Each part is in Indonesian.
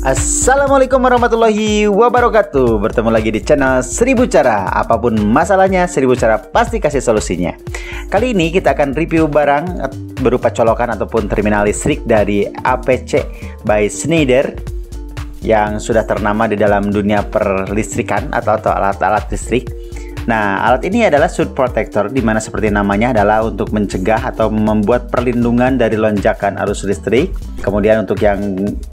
Assalamualaikum warahmatullahi wabarakatuh. Bertemu lagi di channel 1000 Cara. Apapun masalahnya, 1000 Cara pasti kasih solusinya. Kali ini kita akan review barang berupa colokan ataupun terminal listrik dari APC by Schneider yang sudah ternama di dalam dunia perlistrikan atau alat-alat listrik. Nah, alat ini adalah surge protector, di mana seperti namanya adalah untuk mencegah atau membuat perlindungan dari lonjakan arus listrik. Kemudian untuk yang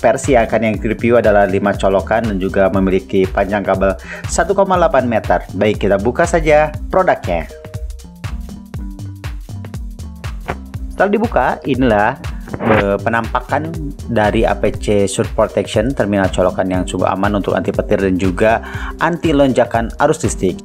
versi yang akan yang review adalah 5 colokan dan juga memiliki panjang kabel 1,8 meter. Baik, kita buka saja produknya. Setelah dibuka, inilah penampakan dari APC Surge Protection, terminal colokan yang cukup aman untuk anti petir dan juga anti lonjakan arus listrik.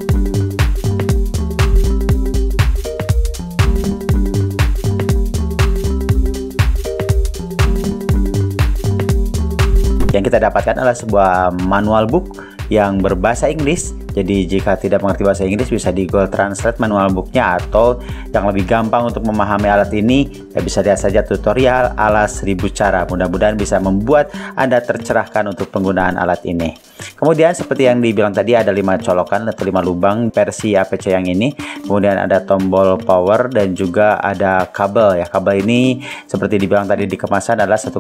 Yang kita dapatkan adalah sebuah manual book yang berbahasa Inggris. Jadi jika tidak mengerti bahasa Inggris, bisa di Google Translate manual booknya, atau yang lebih gampang untuk memahami alat ini, ya bisa lihat saja tutorial ala 1000 cara. Mudah-mudahan bisa membuat Anda tercerahkan untuk penggunaan alat ini. Kemudian seperti yang dibilang tadi, ada 5 colokan atau 5 lubang versi APC yang ini. Kemudian ada tombol power dan juga ada kabel ya. Kabel ini seperti dibilang tadi di kemasan adalah 1,8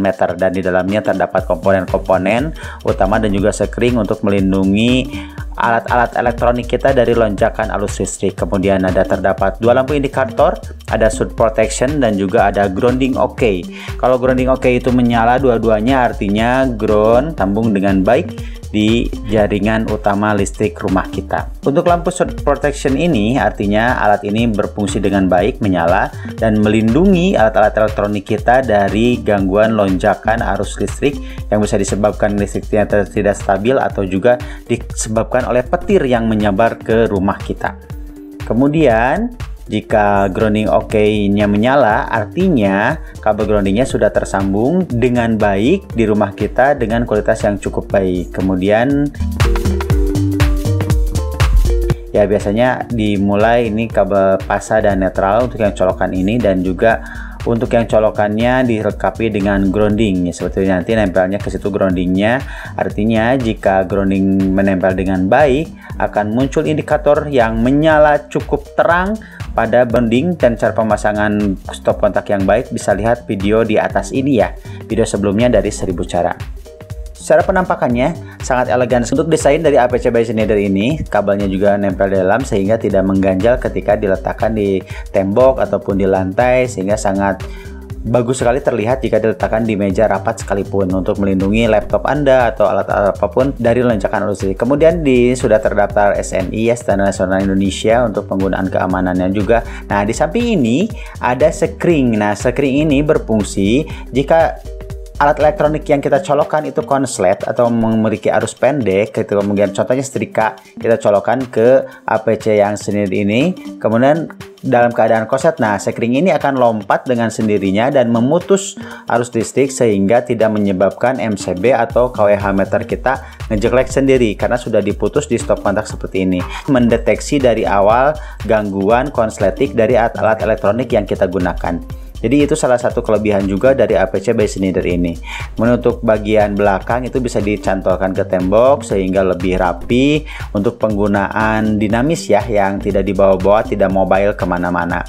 meter dan di dalamnya terdapat komponen-komponen utama dan juga sekring untuk melindungi alat-alat elektronik kita dari lonjakan arus listrik. Kemudian terdapat 2 lampu indikator, ada surge protection dan juga ada grounding OK. Kalau grounding OK itu menyala dua-duanya, artinya ground sambung dengan baik di jaringan utama listrik rumah kita. Untuk lampu surge protection ini artinya alat ini berfungsi dengan baik, menyala dan melindungi alat-alat elektronik kita dari gangguan lonjakan arus listrik yang bisa disebabkan listriknya tidak stabil atau juga disebabkan oleh petir yang menyebar ke rumah kita. Kemudian jika grounding OK-nya menyala, artinya kabel groundingnya sudah tersambung dengan baik di rumah kita dengan kualitas yang cukup baik. Kemudian ya biasanya dimulai ini kabel pasa dan netral untuk yang colokan ini, dan juga untuk yang colokannya dilengkapi dengan grounding ya, seperti nanti nempelnya ke situ groundingnya. Artinya jika grounding menempel dengan baik, akan muncul indikator yang menyala cukup terang pada grounding. Dan cara pemasangan stop kontak yang baik bisa lihat video di atas ini ya, video sebelumnya dari 1000 Cara. Secara penampakannya sangat elegan. Untuk desain dari APC by Schneider ini, kabelnya juga nempel dalam sehingga tidak mengganjal ketika diletakkan di tembok ataupun di lantai, sehingga sangat bagus sekali terlihat jika diletakkan di meja rapat sekalipun, untuk melindungi laptop Anda atau alat apapun dari lonjakan arus listrik. Kemudian sudah terdaftar SNI ya, Standar Nasional Indonesia, untuk penggunaan keamanannya juga. Nah, di samping ini ada sekring. Nah, sekring ini berfungsi jika alat elektronik yang kita colokkan itu konslet atau memiliki arus pendek, kemudian contohnya setrika kita colokkan ke APC yang Schneider ini, kemudian dalam keadaan konslet, nah sekring ini akan lompat dengan sendirinya dan memutus arus listrik sehingga tidak menyebabkan MCB atau KWH meter kita ngejelek sendiri karena sudah diputus di stop kontak seperti ini. Mendeteksi dari awal gangguan konsletik dari alat elektronik yang kita gunakan. Jadi itu salah satu kelebihan juga dari APC by Schneider ini. Untuk bagian belakang itu bisa dicantolkan ke tembok sehingga lebih rapi untuk penggunaan dinamis ya, yang tidak dibawa-bawa, tidak mobile kemana-mana.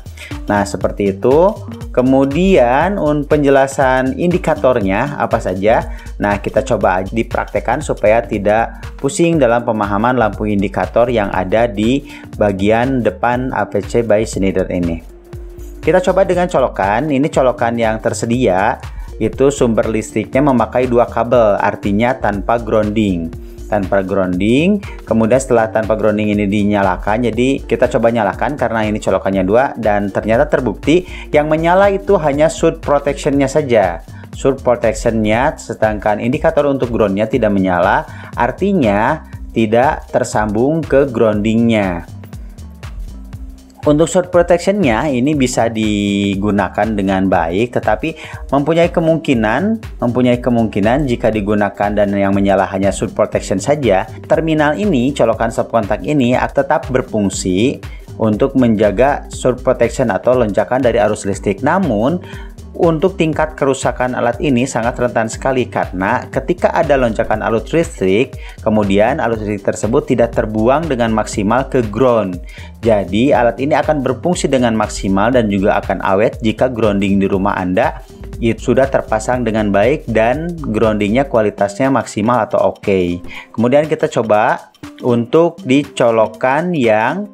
Nah seperti itu. Kemudian penjelasan indikatornya apa saja. Nah kita coba dipraktekkan supaya tidak pusing dalam pemahaman lampu indikator yang ada di bagian depan APC by Schneider ini. Kita coba dengan colokan. Ini colokan yang tersedia, itu sumber listriknya memakai 2 kabel, artinya tanpa grounding. Tanpa grounding. Kemudian setelah tanpa grounding ini dinyalakan, jadi kita coba nyalakan karena ini colokannya 2, dan ternyata terbukti yang menyala itu hanya surge protectionnya saja. Surge protectionnya, sedangkan indikator untuk groundnya tidak menyala, artinya tidak tersambung ke groundingnya. Untuk surge protectionnya ini bisa digunakan dengan baik, tetapi mempunyai kemungkinan jika digunakan dan yang menyala hanya surge protection saja, terminal ini, colokan stop kontak ini tetap berfungsi untuk menjaga surge protection atau lonjakan dari arus listrik. Namun untuk tingkat kerusakan alat ini sangat rentan sekali karena ketika ada lonjakan arus listrik, kemudian arus listrik tersebut tidak terbuang dengan maksimal ke ground. Jadi alat ini akan berfungsi dengan maksimal dan juga akan awet jika grounding di rumah Anda itu sudah terpasang dengan baik dan groundingnya kualitasnya maksimal atau oke. Kemudian kita coba untuk dicolokkan yang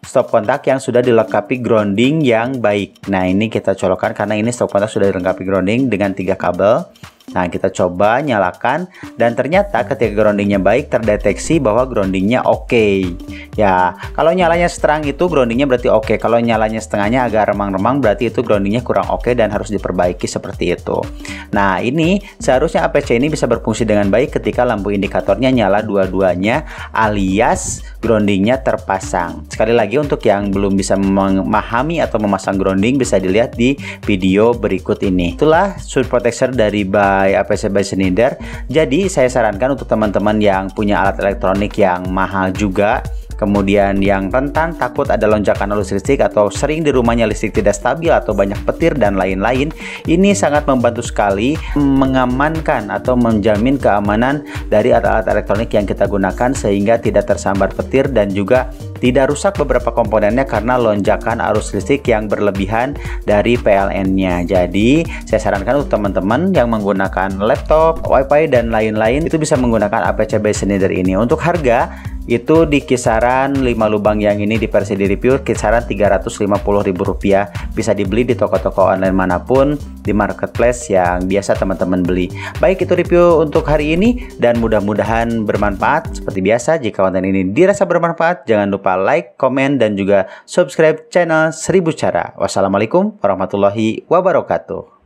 stop kontak yang sudah dilengkapi grounding yang baik. Nah, ini kita colokkan karena ini stop kontak sudah dilengkapi grounding dengan 3 kabel. Nah, kita coba nyalakan dan ternyata ketika groundingnya baik terdeteksi bahwa groundingnya oke. Ya, kalau nyalanya seterang itu groundingnya berarti oke. Kalau nyalanya setengahnya agak remang-remang berarti itu groundingnya kurang oke dan harus diperbaiki seperti itu. Nah, ini seharusnya APC ini bisa berfungsi dengan baik ketika lampu indikatornya nyala dua-duanya alias groundingnya terpasang. Sekali lagi untuk yang belum bisa memahami atau memasang grounding bisa dilihat di video berikut ini. Itulah switch protector dari APC by Schneider. Jadi saya sarankan untuk teman-teman yang punya alat elektronik yang mahal juga, kemudian yang rentan takut ada lonjakan arus listrik atau sering di rumahnya listrik tidak stabil atau banyak petir dan lain-lain, ini sangat membantu sekali mengamankan atau menjamin keamanan dari alat-alat elektronik yang kita gunakan sehingga tidak tersambar petir dan juga tidak rusak beberapa komponennya karena lonjakan arus listrik yang berlebihan dari PLN-nya. Jadi saya sarankan untuk teman-teman yang menggunakan laptop, wifi dan lain-lain itu bisa menggunakan APC by Schneider ini. Untuk harga itu di kisaran 5 lubang yang ini di versi di review kisaran Rp350.000, bisa dibeli di toko-toko online manapun, di marketplace yang biasa teman-teman beli. Baik, itu review untuk hari ini dan mudah-mudahan bermanfaat. Seperti biasa, jika konten ini dirasa bermanfaat, jangan lupa like, komen, dan juga subscribe channel 1000 Cara. Wassalamualaikum warahmatullahi wabarakatuh.